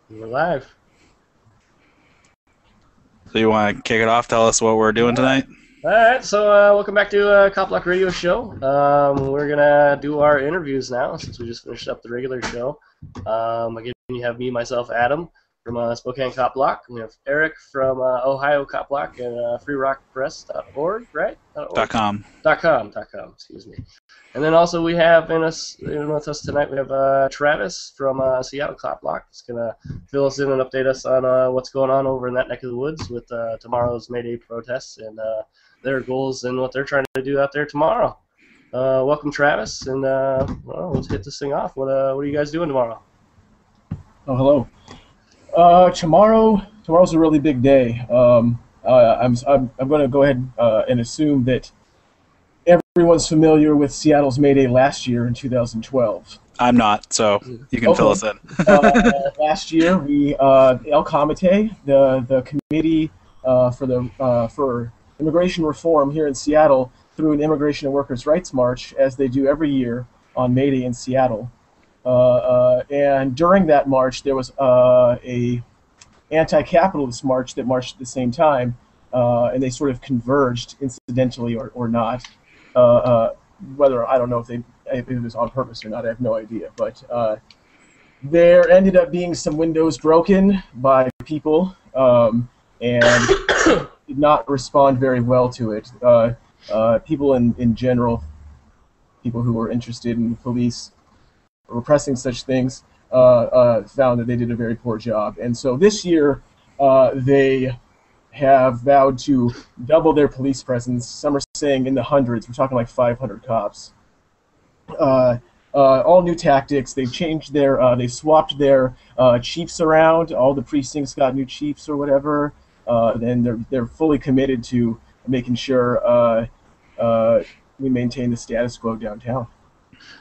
We're live. So you want to kick it off? Tell us what we're doing tonight? All right, so welcome back to CopBlock Radio Show. We're gonna do our interviews now since we just finished up the regular show. Again, you have me, myself, Adam from Spokane CopBlock. We have Eric from Ohio CopBlock and FreeRockPress.org, right? .org? .com. .com. Excuse me. And then also we have in with us tonight we have Travis from Seattle CopBlock. He's gonna fill us in and update us on what's going on over in that neck of the woods with tomorrow's May Day protests and their goals and what they're trying to do out there tomorrow. Welcome, Travis, and well, let's hit this thing off. What are you guys doing tomorrow? Oh, hello. Tomorrow's a really big day. I'm going to go ahead and assume that everyone's familiar with Seattle's May Day last year in 2012. I'm not, so you can fill us in. Last year, El Comité, the committee for immigration reform here in Seattle, threw an immigration and workers' rights march, as they do every year on May Day in Seattle. And during that march, there was a anti-capitalist march that marched at the same time, and they sort of converged, incidentally or not. Whether I don't know if it was on purpose or not, I have no idea. But there ended up being some windows broken by people, and did not respond very well to it. People in general, people who were interested in the police repressing such things, found that they did a very poor job. And so this year, they have vowed to double their police presence. Some are saying in the hundreds. We're talking like 500 cops. All new tactics. They've changed they've swapped their chiefs around. All the precincts got new chiefs or whatever. And they're fully committed to making sure we maintain the status quo downtown.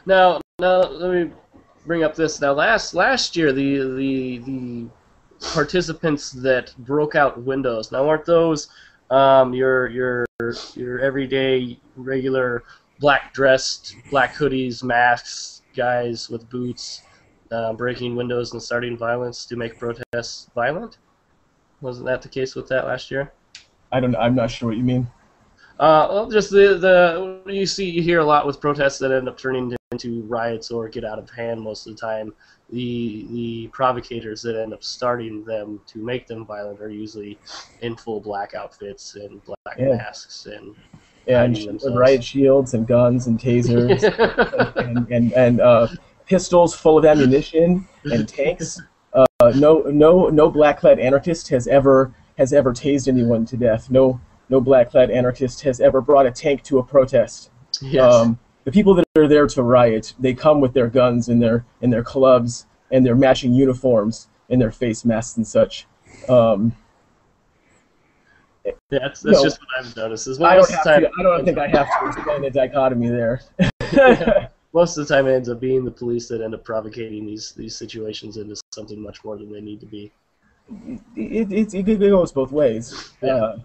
Now let me bring up this. Now last year the participants that broke out windows. Now weren't those your everyday regular black dressed, black hoodies, masks guys with boots breaking windows and starting violence to make protests violent? Wasn't that the case with that last year? I'm not sure what you mean. Well, just you hear a lot with protests that end up turning into riots or get out of hand most of the time. The provocators that end up starting them to make them violent are usually in full black outfits and black masks and riot shields and guns and tasers and pistols full of ammunition and tanks. No black-clad anarchist has ever tased anyone to death. No black-clad anarchist has ever brought a tank to a protest. Yes. The people that are there to riot, they come with their guns and their clubs and their matching uniforms and their face masks and such. That's just what I've noticed. I don't think I have to explain the dichotomy there. Yeah. Most of the time, it ends up being the police that end up provocating these situations into something much more than they need to be. It goes both ways. Yeah.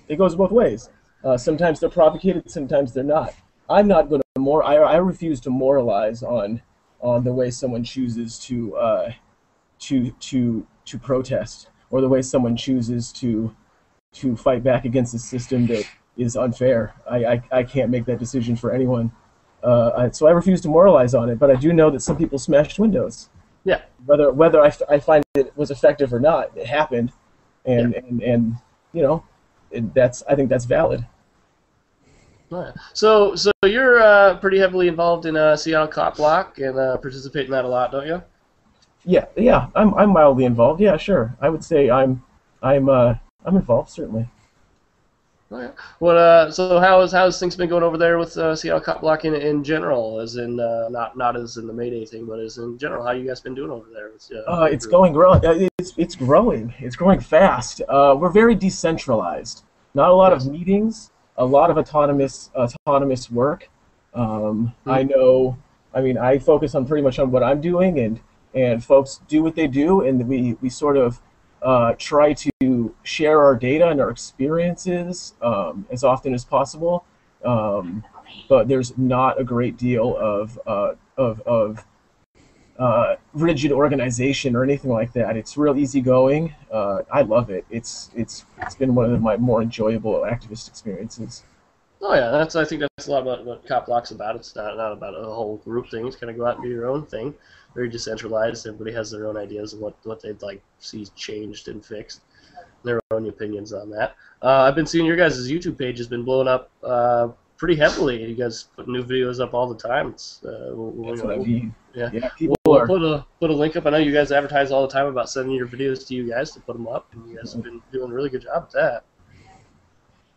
It goes both ways. Sometimes they're provocated, sometimes they're not. I'm not going to I refuse to moralize on the way someone chooses to protest, or the way someone chooses to fight back against a system that is unfair. I can't make that decision for anyone. So I refuse to moralize on it, but I do know that some people smashed windows. Yeah. Whether I find it was effective or not, it happened, and you know, I think that's valid. So you're pretty heavily involved in Seattle CopBlock and participate in that a lot, don't you? Yeah. I'm mildly involved. Yeah, sure. I would say I'm involved, certainly. Okay. Well, so how's things been going over there with Seattle CopBlock in general, as in not as in the May Day thing, but as in general? How you guys been doing over there? It's growing. It's growing fast. We're very decentralized. Not a lot of meetings. A lot of autonomous work. I focus on pretty much on what I'm doing, and folks do what they do, and we sort of try to share our data and our experiences as often as possible. But there's not a great deal of rigid organization or anything like that. It's real easygoing. I love it. It's been one of my more enjoyable activist experiences. Oh yeah, I think that's a lot about what CopBlock's about. It's not about a whole group thing. It's kind of go out and do your own thing. Very decentralized. Everybody has their own ideas of what they'd like to see changed and fixed. Their own opinions on that. I've been seeing your guys' YouTube page has been blowing up pretty heavily. You guys put new videos up all the time. It's That's what I mean. Yeah, People we'll are. put a link up. I know you guys advertise all the time about sending your videos to you guys to put them up, and you guys have been doing a really good job at that.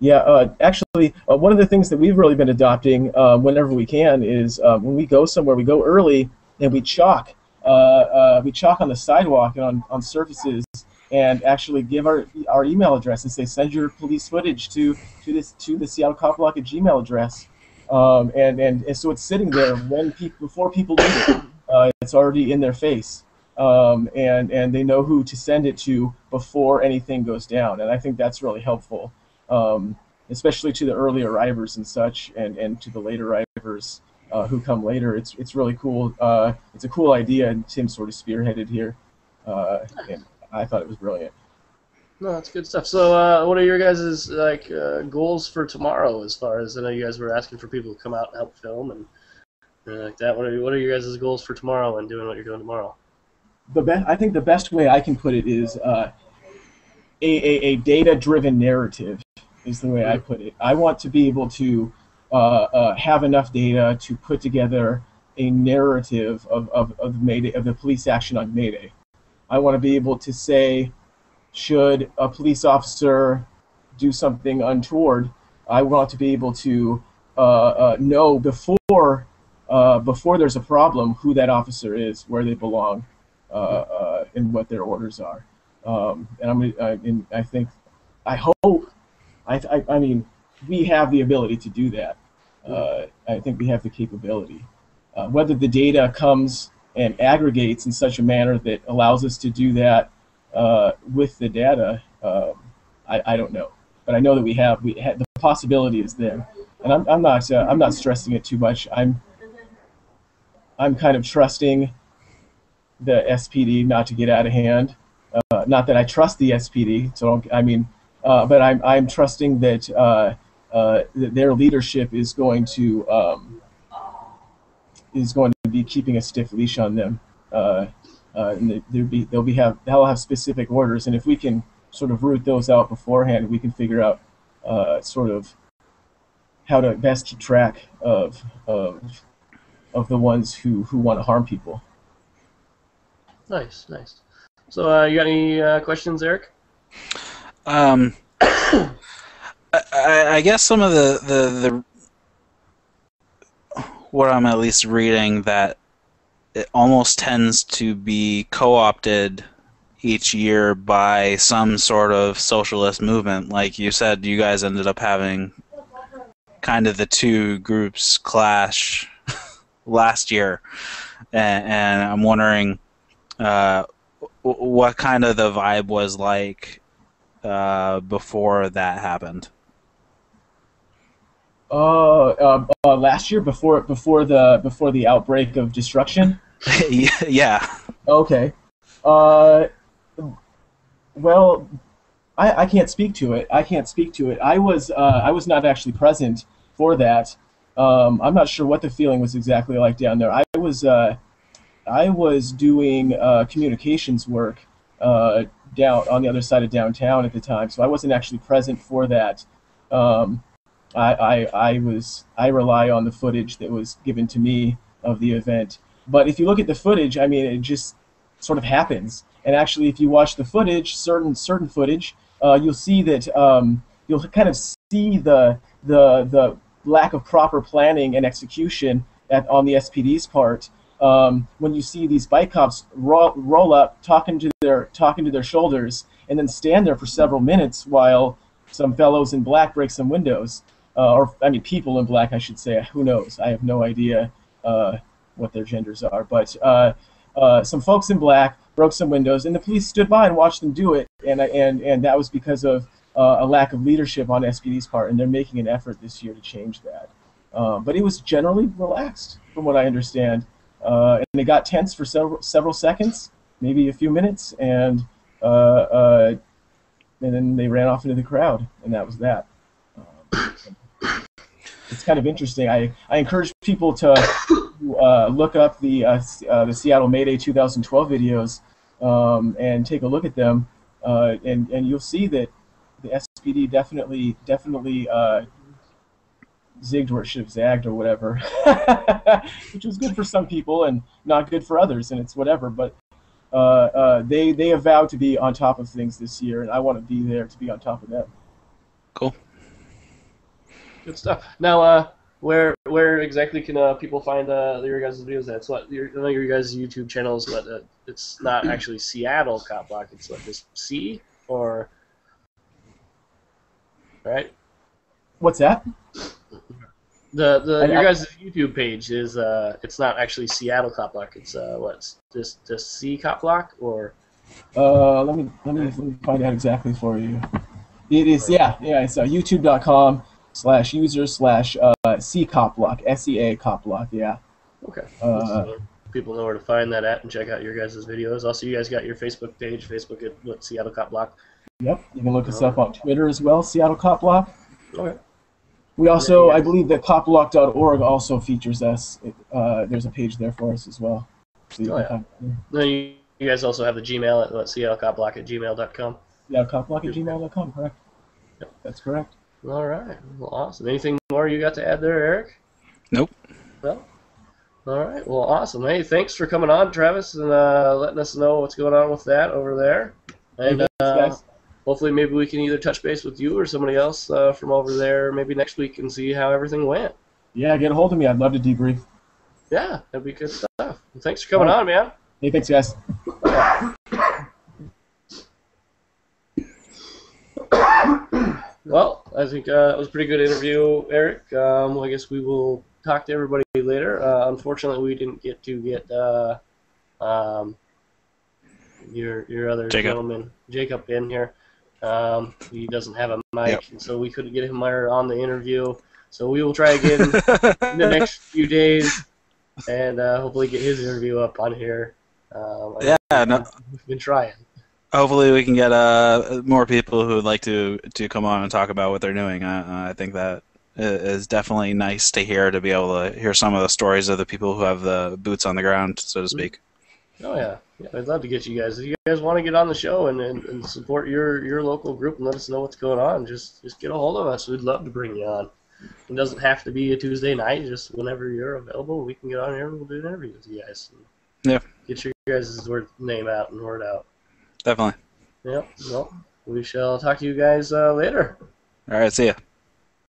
Yeah, actually, one of the things that we've really been adopting whenever we can is when we go somewhere, we go early and we chalk. We chalk on the sidewalk and on surfaces, and actually give our email address and say send your police footage to the Seattle CopBlock at Gmail address, and so it's sitting there before people leave it. It's already in their face, and they know who to send it to before anything goes down, and I think that's really helpful. Especially to the early arrivers and such, and to the late arrivers who come later. It's really cool. It's a cool idea, and Tim sort of spearheaded here, and I thought it was brilliant. No, that's good stuff. So, what are your guys' goals for tomorrow? As far as I know, you guys were asking for people to come out and help film and like that. What are your guys' goals for tomorrow and doing what you're doing tomorrow? I think the best way I can put it is a data-driven narrative is the way I put it. I want to be able to have enough data to put together a narrative of Mayday, of the police action on Mayday. I want to be able to say, should a police officer do something untoward, I want to be able to know before there's a problem who that officer is, where they belong, and what their orders are. And I hope, I mean, we have the ability to do that. I think we have the capability. Whether the data comes and aggregates in such a manner that allows us to do that with the data, I don't know. But I know that the possibility is there, and I'm not stressing it too much. I'm kind of trusting the SPD not to get out of hand. Not that I trust the SPD, but I'm trusting that their leadership is going to be keeping a stiff leash on them. And they'll have specific orders, and if we can sort of root those out beforehand, we can figure out sort of how to best keep track of the ones who want to harm people. Nice. So, you got any questions, Eric? I guess some of the what I'm at least reading, that it almost tends to be co-opted each year by some sort of socialist movement. Like you said, you guys ended up having kind of the two groups clash last year, and I'm wondering what kind of the vibe was like before that happened. Last year, before the outbreak of destruction. Yeah. Okay. Well, I can't speak to it. I was not actually present for that. I'm not sure what the feeling was exactly like down there. I was doing communications work down on the other side of downtown at the time, so I wasn't actually present for that. I rely on the footage that was given to me of the event. But if you look at the footage, I mean, it just sort of happens. And actually, if you watch the footage, certain footage, you'll see that you'll kind of see the lack of proper planning and execution on the SPD's part. When you see these bike cops roll up, talking to their shoulders, and then stand there for several minutes while some fellows in black break some windows. People in black, I should say. Who knows? I have no idea what their genders are. But some folks in black broke some windows, and the police stood by and watched them do it. And that was because of a lack of leadership on SPD's part, and they're making an effort this year to change that. But it was generally relaxed, from what I understand. and they got tense for several seconds, maybe a few minutes, and then they ran off into the crowd, and that was that. It's kind of interesting. I encourage people to look up the Seattle May Day 2012 videos and take a look at them, and you'll see that the SPD definitely zigged where it should have zagged or whatever, which was good for some people and not good for others, and it's whatever. But they have vowed to be on top of things this year, and I want to be there to be on top of them. Cool. Good stuff. Now, where exactly can people find your guys' videos? That's what I know your guys' YouTube channels, but it's not actually Seattle Cop Block. It's like this C or right? What's that? Your guys' YouTube page is it's not actually Seattle Cop Block. It's what's just C Cop Block or? Let me find out exactly for you. It is it's youtube.com/user/C-CopBlock, SEA CopBlock, yeah. Okay. So people know where to find that at and check out your guys' videos. Also, you guys got your Facebook page, Facebook at Seattle Cop Block. Yep, you can look us up on Twitter as well, Seattle Cop Block. Okay. We also, I believe that CopBlock.org also features us. There's a page there for us as well. So Then you guys also have the Gmail at SeattleCopBlock@gmail.com. SeattleCopBlock@gmail.com, correct. Yep. That's correct. All right. Well, awesome. Anything more you got to add there, Eric? Nope. No? All right. Well, awesome. Hey, thanks for coming on, Travis, and letting us know what's going on with that over there. And hopefully maybe we can either touch base with you or somebody else from over there maybe next week and see how everything went. Yeah, get a hold of me. I'd love to debrief. Yeah, that'd be good stuff. Well, thanks for coming on, man. Hey, thanks, guys. Well, I think that was a pretty good interview, Eric. Well, I guess we will talk to everybody later. Unfortunately, we didn't get to get your other gentleman, Jacob, in here. He doesn't have a mic, so we couldn't get him on the interview. So we will try again in the next few days and hopefully get his interview up on here. We've been trying. Hopefully we can get more people who would like to come on and talk about what they're doing. I think that is definitely nice to hear, to be able to hear some of the stories of the people who have the boots on the ground, so to speak. Oh, yeah. I'd love to get you guys. If you guys want to get on the show and support your local group and let us know what's going on, just get a hold of us. We'd love to bring you on. It doesn't have to be a Tuesday night. Just whenever you're available, we can get on here and we'll do an interview with you guys. Yeah. Get your guys' name out and word out. Definitely. Yep. Well, we shall talk to you guys later. All right. See ya.